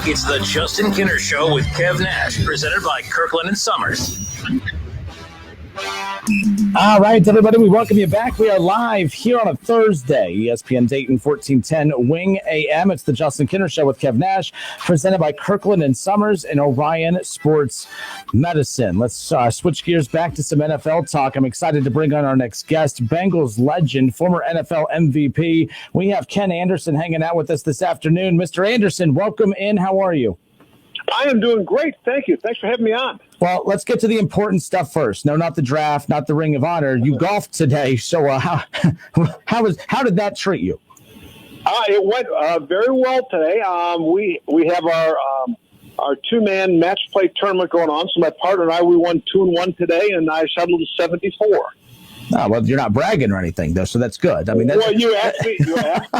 It's the Justin Kinner Show with Kev Nash, presented by Kirkland & Summers. All right, everybody, we welcome you back. We are live here on a Thursday, ESPN Dayton 1410 Wing AM. It's the Justin Kinner Show with Kev Nash, presented by Kirkland & Summers and Orion Sports Medicine. Let's switch gears back to some NFL talk. I'm excited to bring on our next guest, Bengals legend, former NFL MVP. We have Ken Anderson hanging out with us this afternoon. Mr. Anderson, welcome in. How are you? I am doing great. Thank you. Thanks for having me on. Well, let's get to the important stuff first. No, not the draft, not the Ring of Honor. You golfed today, so how did that treat you? It went very well today. We have our two-man match play tournament going on. So my partner and I, we won 2-1 today, and I settled to 74. Oh, well, you're not bragging or anything, though, so that's good. I mean, well, you asked me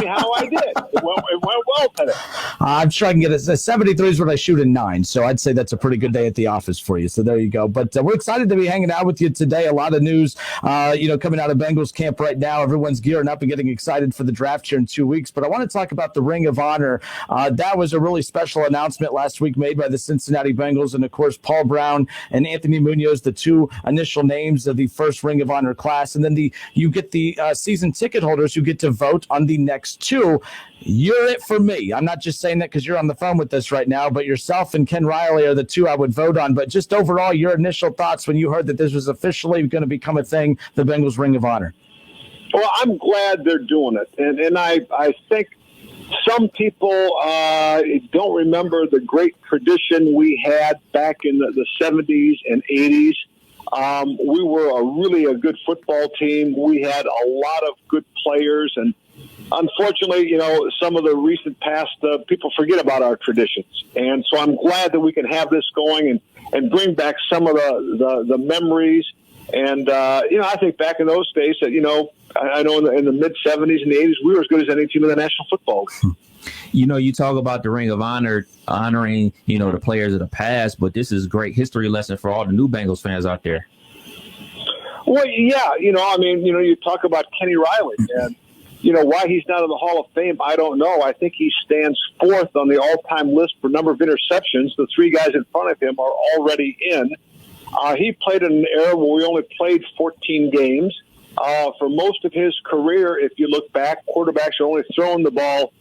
how I did. It went well today. I'm sure I can get a 73 is what I shoot in 9, so I'd say that's a pretty good day at the office for you. So there you go. But we're excited to be hanging out with you today. A lot of news, coming out of Bengals camp right now. Everyone's gearing up and getting excited for the draft here in 2 weeks. But I want to talk about the Ring of Honor. That was a really special announcement last week made by the Cincinnati Bengals, and of course Paul Brown and Anthony Munoz, the two initial names of the first Ring of Honor class. And then you get the season ticket holders who get to vote on the next two. You're it for me. I'm not just saying that because you're on the phone with us right now, but yourself and Ken Riley are the two I would vote on. But just overall, your initial thoughts when you heard that this was officially going to become a thing, the Bengals Ring of Honor. Well, I'm glad they're doing it. And I think some people don't remember the great tradition we had back in the 70s and 80s. We were really a good football team. We had a lot of good players, and unfortunately, some of the recent past people forget about our traditions. And so I'm glad that we can have this going and bring back some of the memories. And I think back in those days that I know in the mid 70s and the 80s we were as good as any team in the National Football League. You talk about the Ring of Honor honoring, the players of the past, but this is a great history lesson for all the new Bengals fans out there. Well, yeah, you talk about Kenny Riley and, why he's not in the Hall of Fame, I don't know. I think he stands fourth on the all-time list for number of interceptions. The three guys in front of him are already in. He played in an era where we only played 14 games. For most of his career, if you look back, quarterbacks are only throwing the ball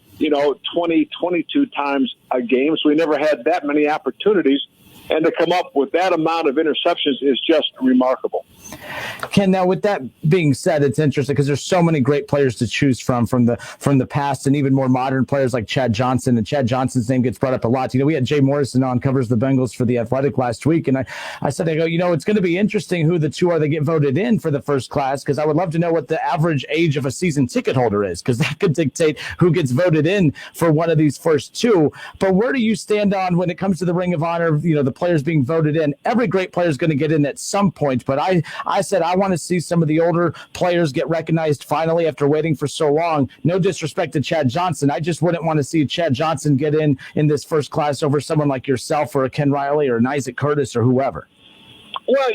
20, 22 times a game. So we never had that many opportunities. And to come up with that amount of interceptions is just remarkable. Ken, now with that being said, it's interesting because there's so many great players to choose from the past and even more modern players like Chad Johnson. And Chad Johnson's name gets brought up a lot. We had Jay Morrison on, covers the Bengals for The Athletic last week. And I said, it's going to be interesting who the two are that get voted in for the first class, because I would love to know what the average age of a season ticket holder is, because that could dictate who gets voted in for one of these first two. But where do you stand on when it comes to the Ring of Honor, the players being voted in? Every great player is going to get in at some point, but I said I want to see some of the older players get recognized finally after waiting for so long. No disrespect to Chad Johnson. I just wouldn't want to see Chad Johnson get in this first class over someone like yourself or a Ken Riley or an Isaac Curtis or whoever. Well,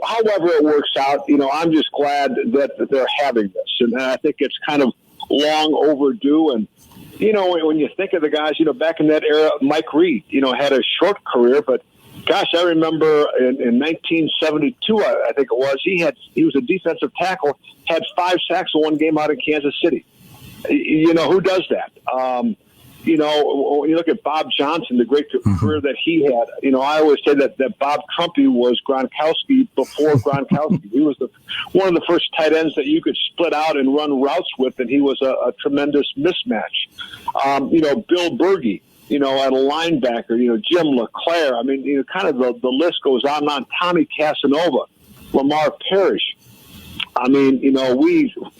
however it works out, I'm just glad that they're having this. And I think it's kind of long overdue. And, when you think of the guys, back in that era, Mike Reed, had a short career, but gosh, I remember in 1972, I think it was, he was a defensive tackle, had 5 sacks in one game out in Kansas City. Who does that? When you look at Bob Johnson, the great career that he had, I always say that Bob Trumpy was Gronkowski before Gronkowski. He was one of the first tight ends that you could split out and run routes with, and he was a tremendous mismatch. Bill Berge, at a linebacker, Jim LeClaire. I mean, kind of the list goes on. Tommy Casanova, Lamar Parrish. I mean,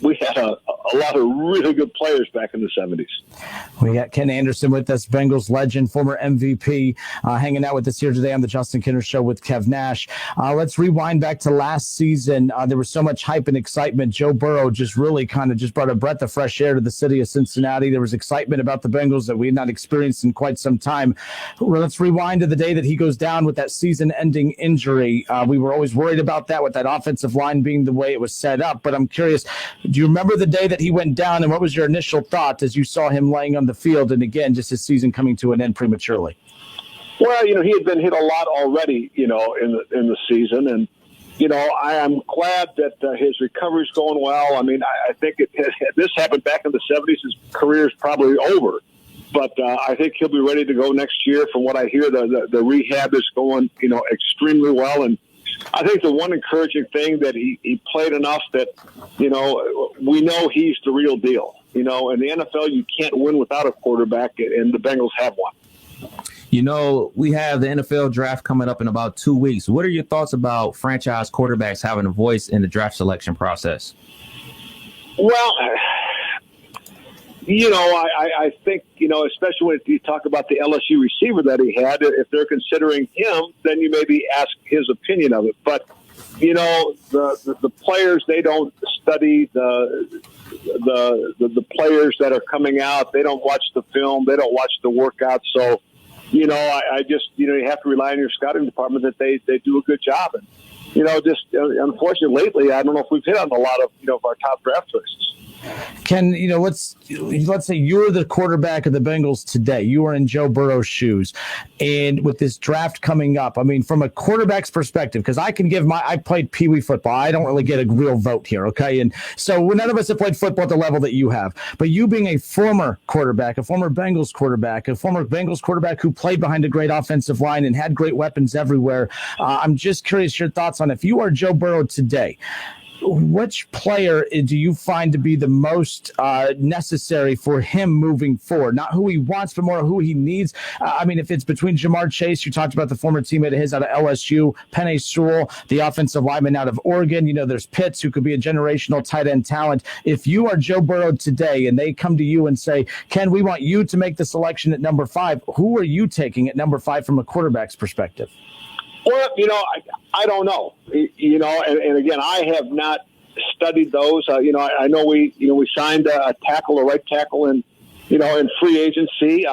we had a lot of really good players back in the 70s. We got Ken Anderson with us, Bengals legend, former MVP, hanging out with us here today on the Justin Kinner Show with Kev Nash. Let's rewind back to last season. There was so much hype and excitement. Joe Burrow just really brought a breath of fresh air to the city of Cincinnati. There was excitement about the Bengals that we had not experienced in quite some time. Let's rewind to the day that he goes down with that season-ending injury. We were always worried about that, with that offensive line being the way it was set set up. But I'm curious, do you remember the day that he went down, and what was your initial thought as you saw him laying on the field, and again, just his season coming to an end prematurely? Well, he had been hit a lot already, in the season, and I am glad that his recovery's going well. I mean, I think this happened back in the 70s. His career is probably over, but I think he'll be ready to go next year. From what I hear, the rehab is going, extremely well, and I think the one encouraging thing that he played enough that, we know he's the real deal. In the NFL, you can't win without a quarterback, and the Bengals have one. We have the NFL draft coming up in about 2 weeks. What are your thoughts about franchise quarterbacks having a voice in the draft selection process? Well, I think, especially when you talk about the LSU receiver that he had, if they're considering him, then you maybe ask his opinion of it. But, the players, they don't study the players that are coming out. They don't watch the film. They don't watch the workouts. So, I just, you have to rely on your scouting department that they do a good job. And, unfortunately lately, I don't know if we've hit on a lot of, of our top draft choices. Ken, let's say you're the quarterback of the Bengals today. You are in Joe Burrow's shoes. And with this draft coming up, I mean, from a quarterback's perspective, because I played Pee Wee football. I don't really get a real vote here, okay? And so none of us have played football at the level that you have. But you being a former quarterback, a former Bengals quarterback who played behind a great offensive line and had great weapons everywhere, I'm just curious your thoughts on if you are Joe Burrow today, which player do you find to be the most necessary for him moving forward? Not who he wants, but more who he needs. I mean, if it's between Jamar Chase, you talked about the former teammate of his out of LSU, Penei Sewell, the offensive lineman out of Oregon. There's Pitts, who could be a generational tight end talent. If you are Joe Burrow today and they come to you and say, Ken, we want you to make the selection at number 5, who are you taking at number 5 from a quarterback's perspective? Well, I don't know. And again, I have not studied those. I know we signed a right tackle in free agency.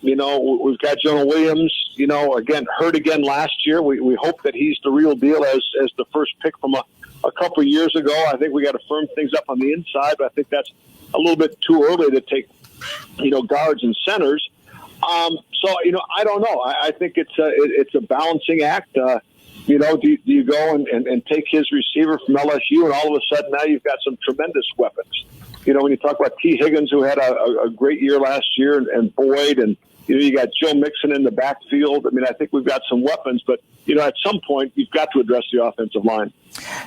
We've got Jonah Williams, again, hurt again last year. We hope that he's the real deal as the first pick from a couple of years ago. I think we got to firm things up on the inside, but I think that's a little bit too early to take, guards and centers. So, I don't know. I think it's a balancing act. Do you go and take his receiver from LSU, and all of a sudden now you've got some tremendous weapons. When you talk about T. Higgins, who had a great year last year, and Boyd, and you got Joe Mixon in the backfield. I mean, I think we've got some weapons, but at some point you've got to address the offensive line.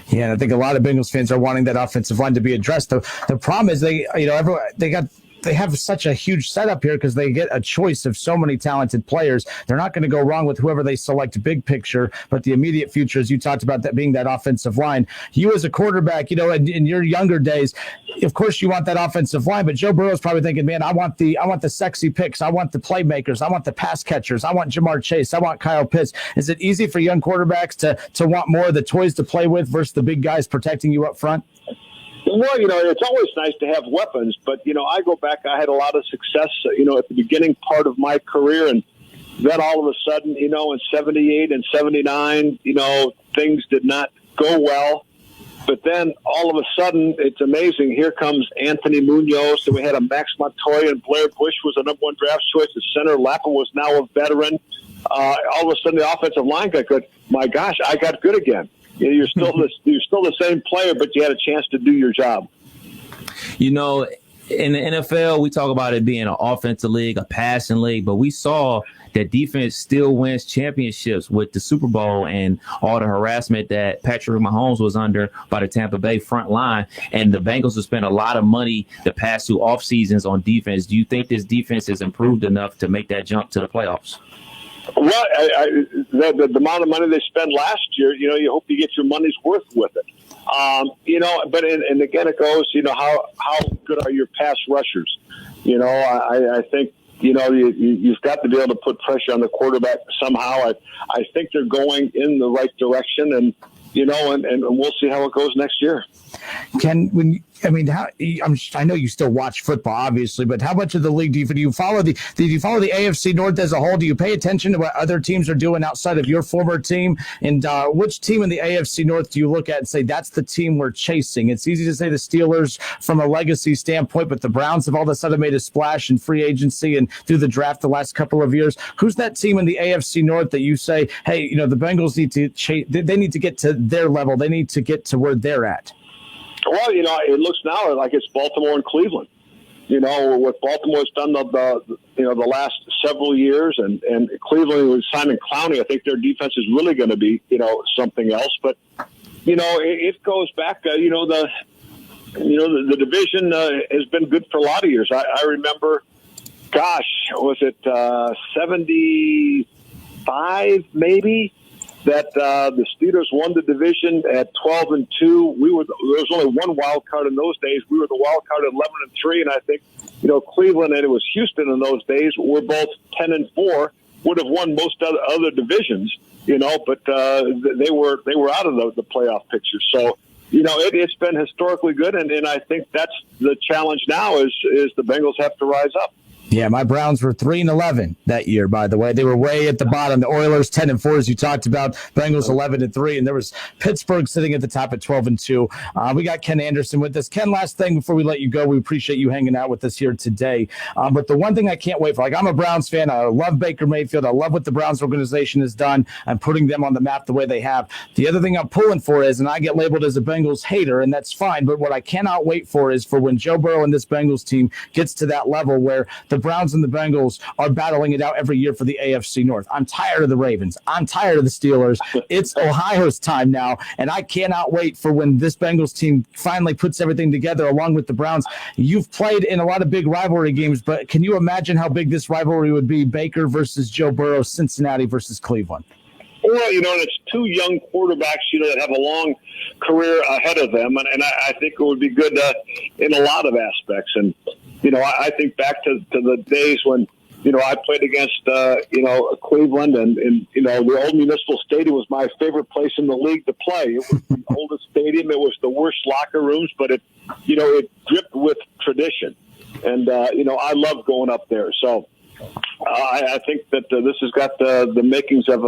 Yeah, and I think a lot of Bengals fans are wanting that offensive line to be addressed. The problem is they have such a huge setup here because they get a choice of so many talented players. They're not going to go wrong with whoever they select big picture, but the immediate future, as you talked about, that being that offensive line. You as a quarterback, in your younger days, of course you want that offensive line, but Joe Burrow's probably thinking, man, I want the sexy picks. I want the playmakers. I want the pass catchers. I want Jamar Chase. I want Kyle Pitts. Is it easy for young quarterbacks to want more of the toys to play with versus the big guys protecting you up front? Well, it's always nice to have weapons, but, I go back, I had a lot of success, at the beginning part of my career, and then all of a sudden, in 78 and 79, things did not go well. But then all of a sudden, it's amazing. Here comes Anthony Munoz, and we had a Max Montoya, and Blair Bush was a number 1 draft choice. The center, Lappa, was now a veteran. All of a sudden, the offensive line got good. My gosh, I got good again. You're still the same player, but you had a chance to do your job. In the NFL, we talk about it being an offensive league, a passing league, but we saw that defense still wins championships with the Super Bowl and all the harassment that Patrick Mahomes was under by the Tampa Bay front line. And the Bengals have spent a lot of money the past 2 off seasons on defense. Do you think this defense has improved enough to make that jump to the playoffs? Well, the amount of money they spent last year, you hope you get your money's worth with it. But and again, it goes, how good are your pass rushers? I think, you've got to be able to put pressure on the quarterback somehow. I think they're going in the right direction, and we'll see how it goes next year. Ken, when I mean, I know you still watch football, obviously, but how much of the league do you follow? Do you follow the AFC North as a whole? Do you pay attention to what other teams are doing outside of your former team? And which team in the AFC North do you look at and say that's the team we're chasing? It's easy to say the Steelers from a legacy standpoint, but the Browns have all of a sudden made a splash in free agency and through the draft the last couple of years. Who's that team in the AFC North that you say, hey, the Bengals need to they need to get to their level. They need to get to where they're at? Well, it looks now like it's Baltimore and Cleveland. What Baltimore's done the last several years, and Cleveland with Simon Clowney, I think their defense is really going to be, something else. But, it goes back, the division has been good for a lot of years. I remember, was it 75 maybe? That the Steelers won the division at 12-2. There was only one wild card in those days. We were the wild card at 11-3, and I think Cleveland and it was Houston in those days were both 10-4. Would have won most other divisions, but they were out of the playoff picture. So it's been historically good, and I think that's the challenge now is the Bengals have to rise up. Yeah, my Browns were 3-11 that year, by the way. They were way at the bottom. The Oilers 10-4, as you talked about. Bengals 11-3, and there was Pittsburgh sitting at the top at 12-2. We got Ken Anderson with us. Ken, last thing before we let you go, we appreciate you hanging out with us here today. But the one thing I can't wait for, I'm a Browns fan. I love Baker Mayfield. I love what the Browns organization has done and putting them on the map the way they have. The other thing I'm pulling for is, and I get labeled as a Bengals hater, and that's fine, but what I cannot wait for is for when Joe Burrow and this Bengals team gets to that level where the Browns and the Bengals are battling it out every year for the AFC North. I'm tired of the Ravens. I'm tired of the Steelers. It's Ohio's time now, and I cannot wait for when this Bengals team finally puts everything together along with the Browns. You've played in a lot of big rivalry games, but can you imagine how big this rivalry would be? Baker versus Joe Burrow, Cincinnati versus Cleveland. Well, it's two young quarterbacks, that have a long career ahead of them, and I think it would be good in a lot of aspects. And I think back to the days when I played against Cleveland, and the old Municipal Stadium was my favorite place in the league to play. It was the oldest stadium. It was the worst locker rooms, but it dripped with tradition, and I loved going up there. So. I think that this has got the makings of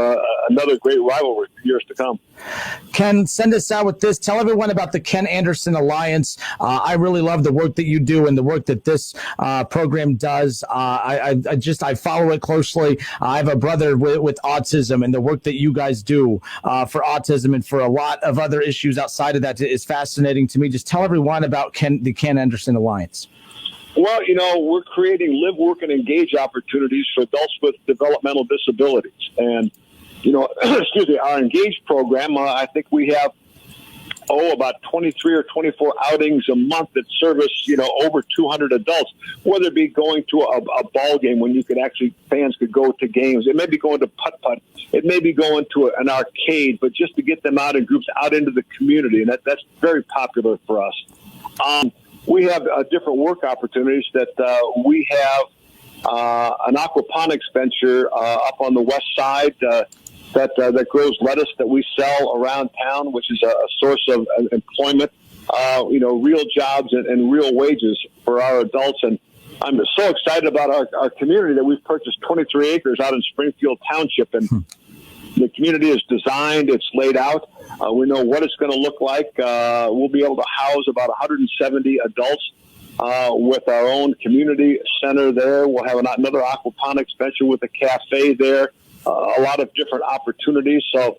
another great rivalry for years to come. Ken, send us out with this. Tell everyone about the Ken Anderson Alliance. I really love the work that you do and the work that this program does. I follow it closely. I have a brother with autism, and the work that you guys do for autism and for a lot of other issues outside of that is fascinating to me. Just tell everyone about the Ken Anderson Alliance. Well, we're creating live, work, and engage opportunities for adults with developmental disabilities. And, excuse me, our Engage program, I think we have, about 23 or 24 outings a month that service, over 200 adults, whether it be going to a ball game when fans could go to games. It may be going to putt-putt. It may be going to an arcade, but just to get them out in groups out into the community. And that's very popular for us. We have different work opportunities that we have an aquaponics venture up on the west side that grows lettuce that we sell around town, which is a source of employment, real jobs and real wages for our adults. And I'm so excited about our community that we've purchased 23 acres out in Springfield Township, and the community is designed, it's laid out. We know what it's going to look like. We'll be able to house about 170 adults with our own community center there. We'll have another aquaponics venture with a cafe there, a lot of different opportunities. So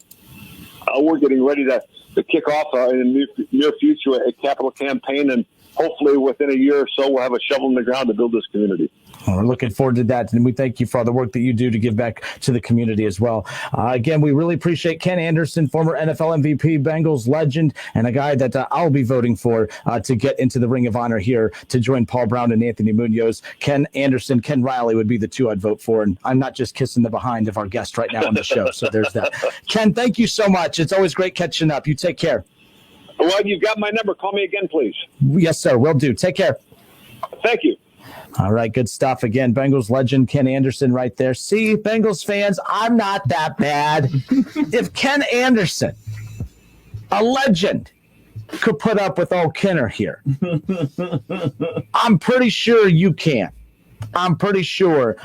we're getting ready to kick off in the near future a capital campaign, and hopefully within a year or so we'll have a shovel in the ground to build this community. Well, we're looking forward to that, and we thank you for all the work that you do to give back to the community as well. Again, we really appreciate Ken Anderson, former NFL MVP, Bengals legend, and a guy that I'll be voting for to get into the Ring of Honor here to join Paul Brown and Anthony Munoz. Ken Anderson, Ken Riley would be the two I'd vote for, and I'm not just kissing the behind of our guest right now on the show, so there's that. Ken, thank you so much. It's always great catching up. You take care. Well, you've got my number. Call me again, please. Yes, sir. Will do. Take care. Thank you. All right, good stuff. Again, Bengals legend Ken Anderson right there. See, Bengals fans, I'm not that bad. If Ken Anderson, a legend, could put up with old Kenner here. I'm pretty sure you can. I'm pretty sure